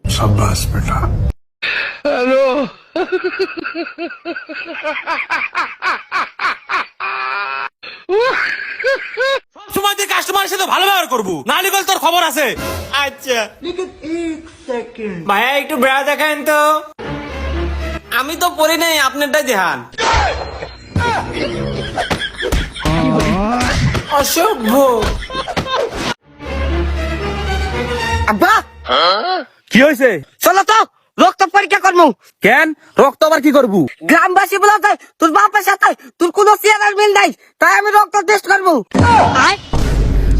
शाबाश बेटा। हेलो। সময় দিয়ে কাস্টমারের সাথে ভালো ব্যবহার করবো, না নিকল তোর খবর আছে। আচ্ছা ভাইয়া একটু বেড়া দেখান তো। আমি তো পড়ি নাই, আপনারটাই দেখান। অসভ্য। আব্বা কি হয়েছে? চলো তো রক্ত পরীক্ষা করবো। কেন রক্ত আবার কি করবো? গ্রামবাসী বলা যায় তোর বাপের সাথে তোর কোনো চেয়ারের মিল নাই, তাই আমি রক্ত টেস্ট করবো।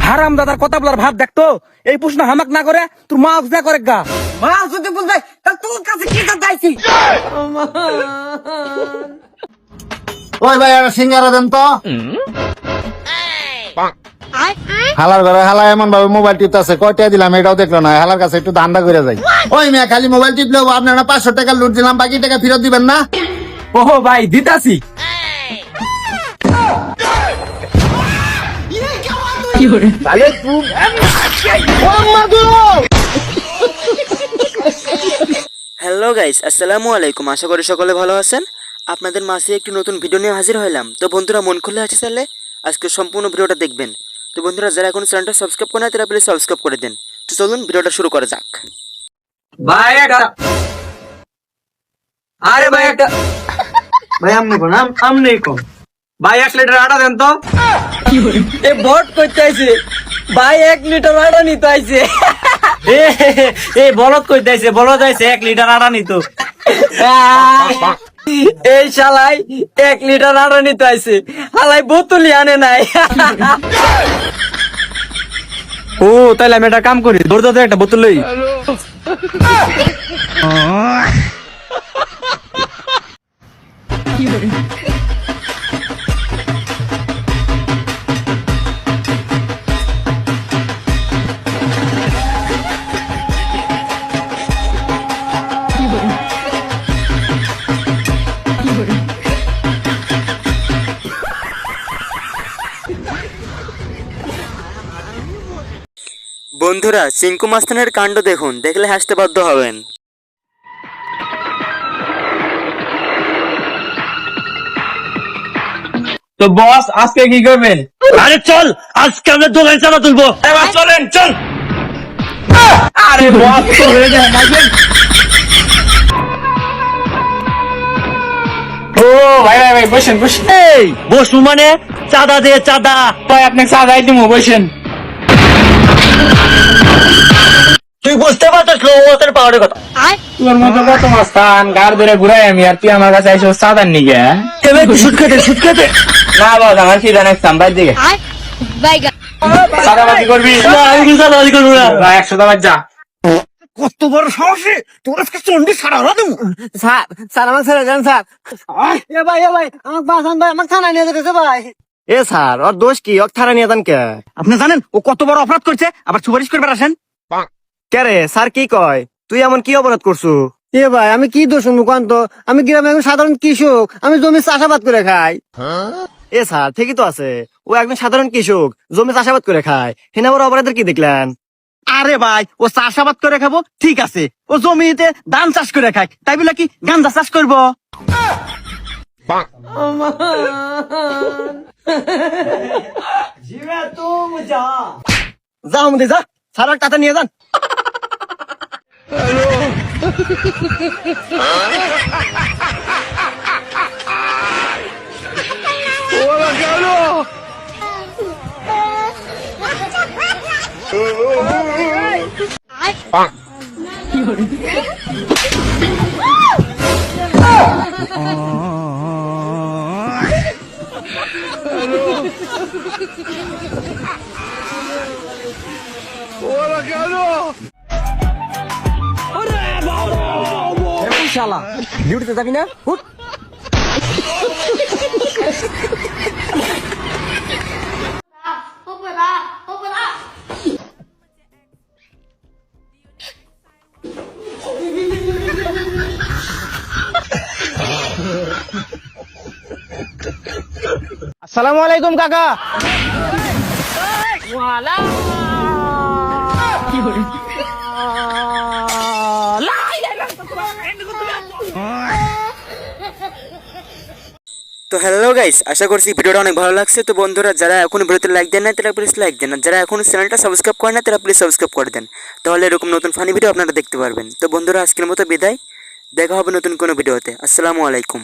হারাম দাদার কথা বলার ভাব দেখতো। এই প্রশ্ন হামাক না করে তোর মা যা করে গা। মা যদি বলবে তাহলে তোর কাছে কি চাইছি? ওই ভাই একটা সিঙ্গারা দেন তো। হালার ঘরে হালা এমন ভাবে মোবাইল টিপতেছে, কয়টা দিলাম এটাও দেখলো না। হালার কাছে একটু ধান্দা করে যাই। ওই মেয়ে খালি মোবাইল টিপলেও আপনারা 500 টাকা লুট দিলাম, বাকি টাকা ফেরত দিবেন না? ওহো ভাই দিতাছি। হ্যালো গাইস, আসসালামু আলাইকুম। আশা করি সকলে ভালো আছেন। আপনাদের মাঝে একটি নতুন ভিডিও নিয়ে হাজির হলাম। তো বন্ধুরা, মন খুলে আছে চাইলে আজকে সম্পূর্ণ ভিডিওটা দেখবেন। তো বন্ধুরা, যারা এখন চ্যানেলটা সাবস্ক্রাইব করে না তারা প্লিজ সাবস্ক্রাইব করে দেন। তো চলুন ভিডিওটা শুরু করা যাক। ভাই একটা আরে ভাই একটা ভাই আমনে কোন আমনে কোন ভাই 1 লিটার আটা দেন তো। এ ভোট করতে আইছে ভাই, 1 লিটার আটা নিতে আইছে। এই বলদ কই যাইছে, বলদ যাইছে 1 লিটার আটা নিত। এই শালাই 1 লিটার আটা নিতে আইছে, হালাই বোতলই আনে নাই। ও তাইলে আমি একটা কাম করি, দরজাতে একটা বোতল লই। বন্ধুরা, চিঙ্কু মাস্তানের কাণ্ড দেখুন, দেখলে হাসতে বাধ্য হবেন। তো বস আজকে কি করবেন? আরে চল, আজকে আমরা দোকান চালা তুলবো। এবার চলেন চল। আরে বস তো হয়ে যায় নাকি? ও ভাই ভাই ভাই বসেন বসেন। এই বসু মানে চাঁদা দিয়ে চাঁদা। ভাই আপনি চা দাই দিমু, বসেন। তুই বুঝতে পারছিস লোকের পাওয়ারের কথা। তোর মতো কত মাস্তান গার ধরে ঘুরাই আমি, আর তুই আমার কাছে এসে চাঁদার নিগে। কেবে সুট খেতে না বাস আমার সিধা নেক্সট বাইর দিকে চাঁদাবাজি করবি? না, আমি চাঁদাবাজি করবো না। 100 টাকা যা। কত বড় সাহস রে তোর, আজকে চন্ডি সারা রাত স্যার স্যার আমাকে ছেড়ে যান স্যার। এ ভাই আমাকে বাঁচান ভাই, আমাকে থানায় নিয়ে যেতেছে ভাই। এ স্যার, ওর দোষ কি? ওর থানা নিয়ে যান কে? আপনি জানেন ও কত বড় অপরাধ করছে, আবার সুপারিশ করবার আসেন? কে রে স্যার কি কয়? তুই এমন কি অপরাধ করছু? এ ভাই আমি কি দোষ মুখান্ত, আমি গ্রামে একজন সাধারণ কৃষক, আমি জমি চাষাবাদ করে খাই। এ স্যার ঠিকই তো আছে, ও একজন সাধারণ কৃষক জমি চাষাবাদ করে খায়, হেনা বড় অপরাধের কি দেখলেন? আরে ভাই ও চাষাবাদ করে খাবো ঠিক আছে, ও জমিতে ধান চাষ করে খায়, তাই বলে কি গাঁজা চাষ করবো? যা আমাদের যা, স্যার টাকা নিয়ে যান। শালা ডিউটিতে যাবি না? হুট। আসসালামু আলাইকুম কাকা। তো হ্যালো গাইস, আশা করছি ভিডিওটা অনেক ভালো লাগছে। তো বন্ধুরা যারা এখন ভিডিওতে লাইক দেন না তারা প্লিজ লাইক দেন, আর যারা এখন চ্যানেলটা সাবস্ক্রাইব করেন না তারা প্লিজ সাবস্ক্রাইব করে দেন, তাহলে এরকম নতুন ফানি ভিডিও আপনারা দেখতে পারবেন। তো বন্ধুরা আজকের মতো বিদায়, দেখা হবে নতুন কোনো ভিডিওতে। আসসালামু আলাইকুম।